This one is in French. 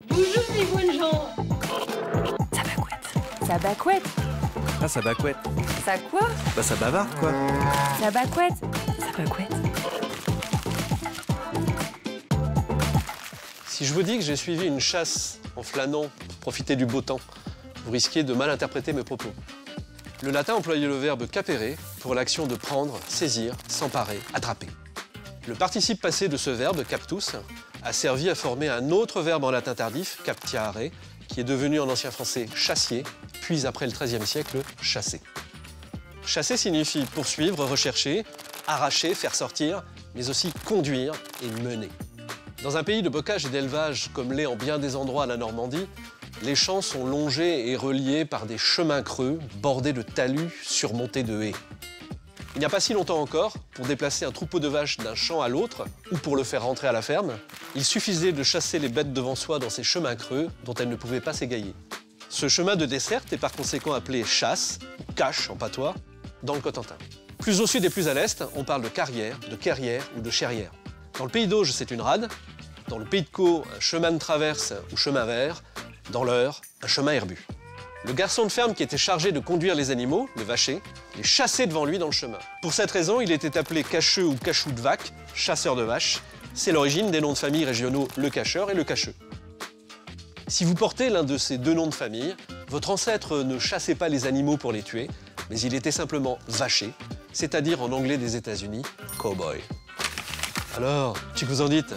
Bonjour les bonnes gens. Ça bacouette. Ah, ça bacouette. Ça quoi? Bah, ça bavarde, quoi. Ça bacouette. Ça bacouette. Si je vous dis que j'ai suivi une chasse en flânant pour profiter du beau temps, vous risquez de mal interpréter mes propos. Le latin employait le verbe capere pour l'action de prendre, saisir, s'emparer, attraper. Le participe passé de ce verbe, captus, a servi à former un autre verbe en latin tardif, captiare, qui est devenu en ancien français chassier, puis après le XIIIe siècle, chasser. Chasser signifie poursuivre, rechercher, arracher, faire sortir, mais aussi conduire et mener. Dans un pays de bocage et d'élevage comme l'est en bien des endroits à la Normandie, les champs sont longés et reliés par des chemins creux, bordés de talus, surmontés de haies. Il n'y a pas si longtemps encore, pour déplacer un troupeau de vaches d'un champ à l'autre, ou pour le faire rentrer à la ferme, il suffisait de chasser les bêtes devant soi dans ces chemins creux dont elles ne pouvaient pas s'égailler. Ce chemin de desserte est par conséquent appelé chasse, ou cache en patois, dans le Cotentin. Plus au sud et plus à l'est, on parle de carrière, de carrière ou de cherrière. Dans le pays d'Auge, c'est une rade. Dans le pays de Caux, un chemin de traverse ou chemin vert. Dans l'Eure, un chemin herbu. Le garçon de ferme qui était chargé de conduire les animaux, le vacher, les chassait devant lui dans le chemin. Pour cette raison, il était appelé cacheux ou cachou de vaque, chasseur de vaches. C'est l'origine des noms de famille régionaux le cacheur et le cacheux. Si vous portez l'un de ces deux noms de famille, votre ancêtre ne chassait pas les animaux pour les tuer, mais il était simplement vaché, c'est-à-dire en anglais des États-Unis, cowboy. Alors, tu que vous en dites?